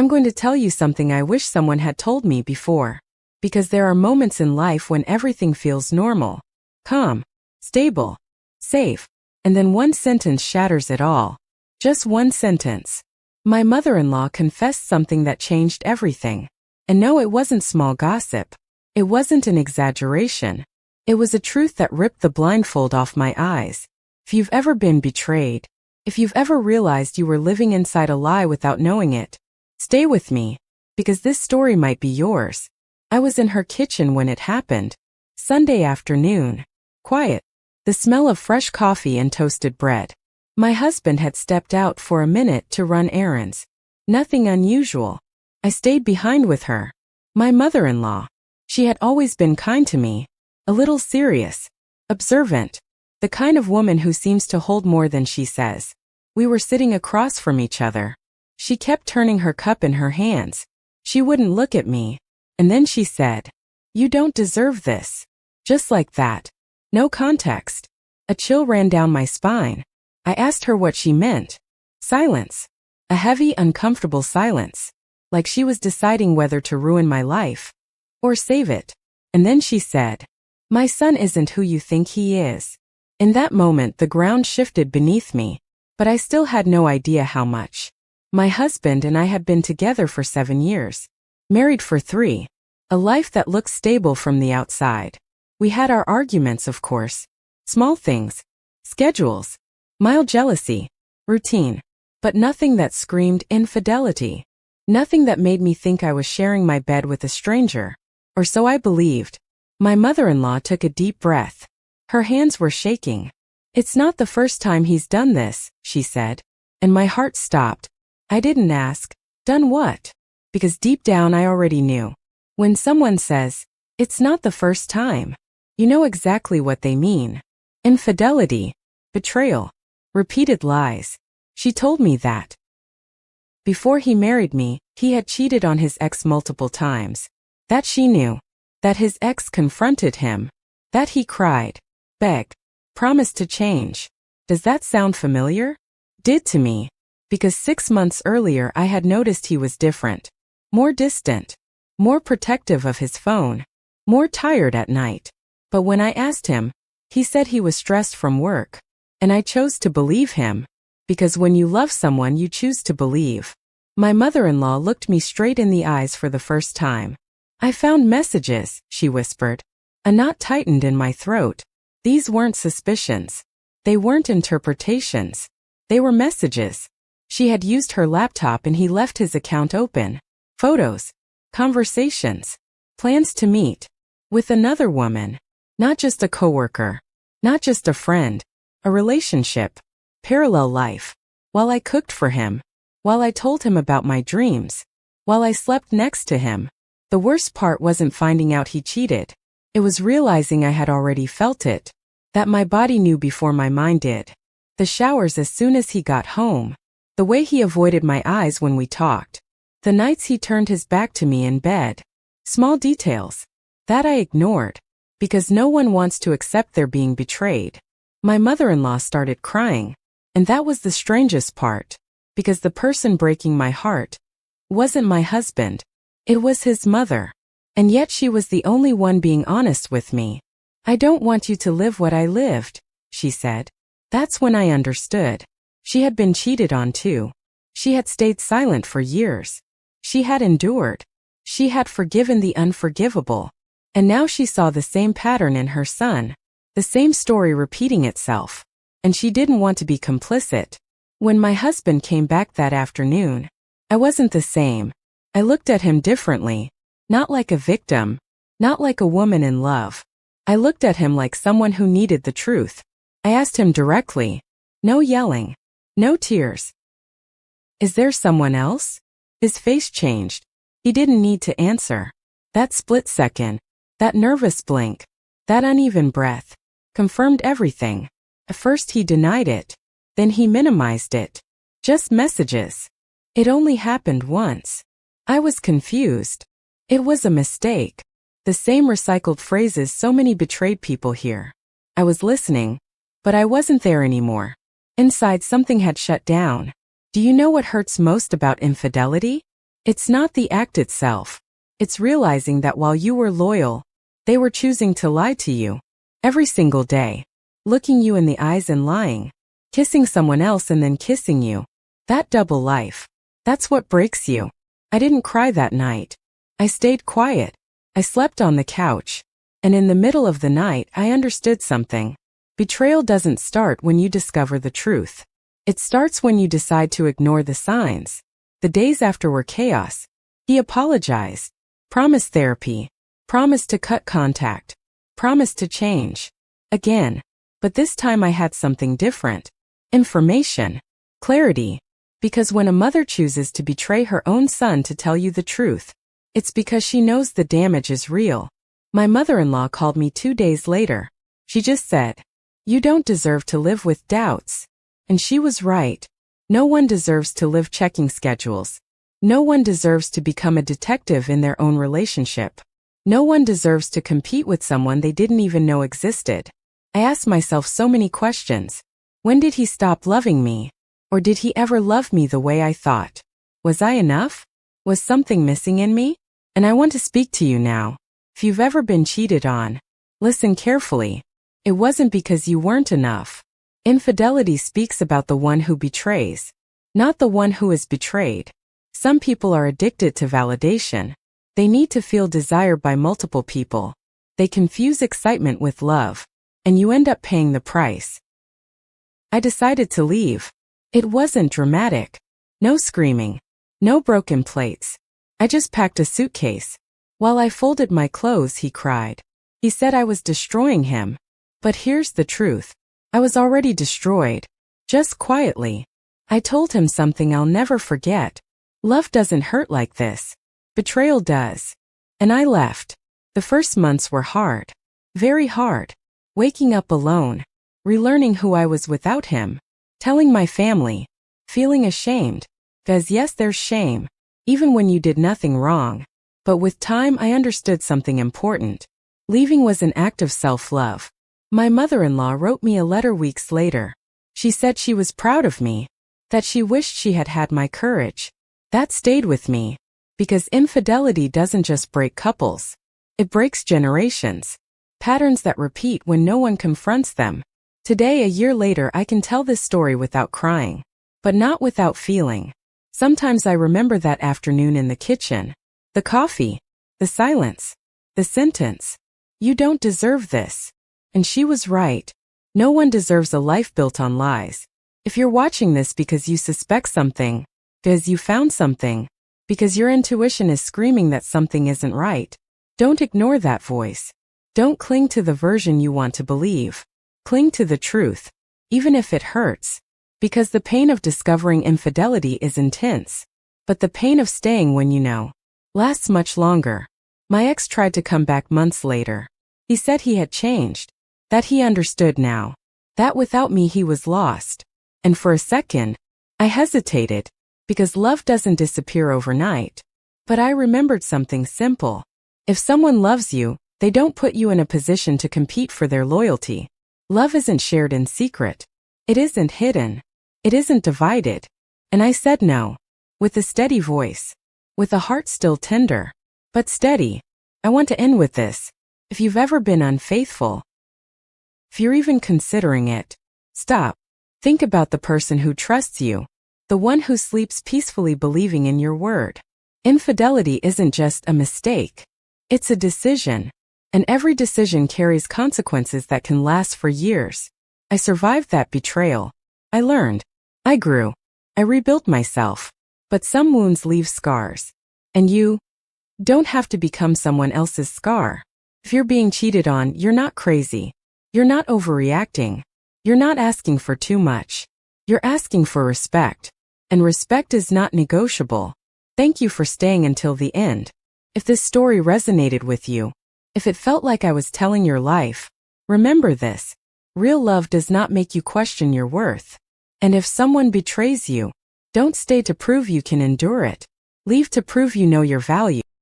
I'm going to tell you something I wish someone had told me before. Because there are moments in life when everything feels normal, calm, stable, safe, and then one sentence shatters it all. Just one sentence. My mother-in-law confessed something that changed everything. And no, it wasn't small gossip. It wasn't an exaggeration. It was a truth that ripped the blindfold off my eyes. If you've ever been betrayed, if you've ever realized you were living inside a lie without knowing it, stay with me, because this story might be yours. I was in her kitchen when it happened. Sunday afternoon. Quiet. The smell of fresh coffee and toasted bread. My husband had stepped out for a minute to run errands. Nothing unusual. I stayed behind with her. My mother-in-law. She had always been kind to me. A little serious. Observant. The kind of woman who seems to hold more than she says. We were sitting across from each other. She kept turning her cup in her hands. She wouldn't look at me. And then she said, "You don't deserve this." Just like that. No context. A chill ran down my spine. I asked her what she meant. Silence. A heavy, uncomfortable silence. Like she was deciding whether to ruin my life or save it. And then she said, "My son isn't who you think he is." In that moment, the ground shifted beneath me, but I still had no idea how much. My husband and I had been together for 7 years. Married for 3. A life that looked stable from the outside. We had our arguments, of course. Small things. Schedules. Mild jealousy. Routine. But nothing that screamed infidelity. Nothing that made me think I was sharing my bed with a stranger. Or so I believed. My mother-in-law took a deep breath. Her hands were shaking. "It's not the first time he's done this," she said. And my heart stopped. I didn't ask, "Done what?" Because deep down I already knew. When someone says, "It's not the first time," you know exactly what they mean. Infidelity. Betrayal. Repeated lies. She told me that. Before he married me, he had cheated on his ex multiple times. That she knew. That his ex confronted him. That he cried, begged, promised to change. Does that sound familiar? Did to me. Because 6 months earlier I had noticed he was different. More distant. More protective of his phone. More tired at night. But when I asked him, he said he was stressed from work. And I chose to believe him. Because when you love someone you choose to believe. My mother-in-law looked me straight in the eyes for the first time. "I found messages," she whispered. A knot tightened in my throat. These weren't suspicions. They weren't interpretations. They were messages. She had used her laptop and he left his account open. Photos. Conversations. Plans to meet. With another woman. Not just a coworker. Not just a friend. A relationship. Parallel life. While I cooked for him. While I told him about my dreams. While I slept next to him. The worst part wasn't finding out he cheated. It was realizing I had already felt it. That my body knew before my mind did. The showers as soon as he got home. The way he avoided my eyes when we talked. The nights he turned his back to me in bed. Small details. That I ignored. Because no one wants to accept they're being betrayed. My mother-in-law started crying. And that was the strangest part. Because the person breaking my heart wasn't my husband. It was his mother. And yet she was the only one being honest with me. "I don't want you to live what I lived," she said. That's when I understood. She had been cheated on too. She had stayed silent for years. She had endured. She had forgiven the unforgivable. And now she saw the same pattern in her son. The same story repeating itself. And she didn't want to be complicit. When my husband came back that afternoon, I wasn't the same. I looked at him differently. Not like a victim. Not like a woman in love. I looked at him like someone who needed the truth. I asked him directly. No yelling. No tears. "Is there someone else?" His face changed. He didn't need to answer. That split second. That nervous blink. That uneven breath. Confirmed everything. At first he denied it. Then he minimized it. Just messages. It only happened once. I was confused. It was a mistake. The same recycled phrases so many betrayed people hear. I was listening, but I wasn't there anymore. Inside something had shut down. Do you know what hurts most about infidelity? It's not the act itself. It's realizing that while you were loyal, they were choosing to lie to you. Every single day. Looking you in the eyes and lying. Kissing someone else and then kissing you. That double life. That's what breaks you. I didn't cry that night. I stayed quiet. I slept on the couch. And in the middle of the night, I understood something. Betrayal doesn't start when you discover the truth. It starts when you decide to ignore the signs. The days after were chaos. He apologized. Promised therapy. Promised to cut contact. Promised to change. Again. But this time I had something different. Information. Clarity. Because when a mother chooses to betray her own son to tell you the truth, it's because she knows the damage is real. My mother-in-law called me 2 days later. She just said, "You don't deserve to live with doubts." And she was right. No one deserves to live checking schedules. No one deserves to become a detective in their own relationship. No one deserves to compete with someone they didn't even know existed. I asked myself so many questions. When did he stop loving me? Or did he ever love me the way I thought? Was I enough? Was something missing in me? And I want to speak to you now. If you've ever been cheated on, listen carefully. It wasn't because you weren't enough. Infidelity speaks about the one who betrays, not the one who is betrayed. Some people are addicted to validation. They need to feel desired by multiple people. They confuse excitement with love, and you end up paying the price. I decided to leave. It wasn't dramatic. No screaming. No broken plates. I just packed a suitcase. While I folded my clothes, he cried. He said I was destroying him. But here's the truth. I was already destroyed. Just quietly. I told him something I'll never forget. Love doesn't hurt like this. Betrayal does. And I left. The first months were hard. Very hard. Waking up alone. Relearning who I was without him. Telling my family. Feeling ashamed. 'Cause yes, there's shame. Even when you did nothing wrong. But with time I understood something important. Leaving was an act of self-love. My mother-in-law wrote me a letter weeks later. She said she was proud of me. That she wished she had had my courage. That stayed with me. Because infidelity doesn't just break couples. It breaks generations. Patterns that repeat when no one confronts them. Today, a year later, I can tell this story without crying. But not without feeling. Sometimes I remember that afternoon in the kitchen. The coffee. The silence. The sentence. "You don't deserve this." And she was right. No one deserves a life built on lies. If you're watching this because you suspect something, because you found something, because your intuition is screaming that something isn't right, don't ignore that voice. Don't cling to the version you want to believe. Cling to the truth, even if it hurts. Because the pain of discovering infidelity is intense. But the pain of staying when you know lasts much longer. My ex tried to come back months later. He said he had changed. That he understood now. That without me he was lost. And for a second, I hesitated. Because love doesn't disappear overnight. But I remembered something simple. If someone loves you, they don't put you in a position to compete for their loyalty. Love isn't shared in secret. It isn't hidden. It isn't divided. And I said no. With a steady voice. With a heart still tender. But steady. I want to end with this. If you've ever been unfaithful, if you're even considering it, stop. Think about the person who trusts you. The one who sleeps peacefully believing in your word. Infidelity isn't just a mistake. It's a decision. And every decision carries consequences that can last for years. I survived that betrayal. I learned. I grew. I rebuilt myself. But some wounds leave scars. And you don't have to become someone else's scar. If you're being cheated on, you're not crazy. You're not overreacting. You're not asking for too much. You're asking for respect. And respect is not negotiable. Thank you for staying until the end. If this story resonated with you, if it felt like I was telling your life, remember this. Real love does not make you question your worth. And if someone betrays you, don't stay to prove you can endure it. Leave to prove you know your value.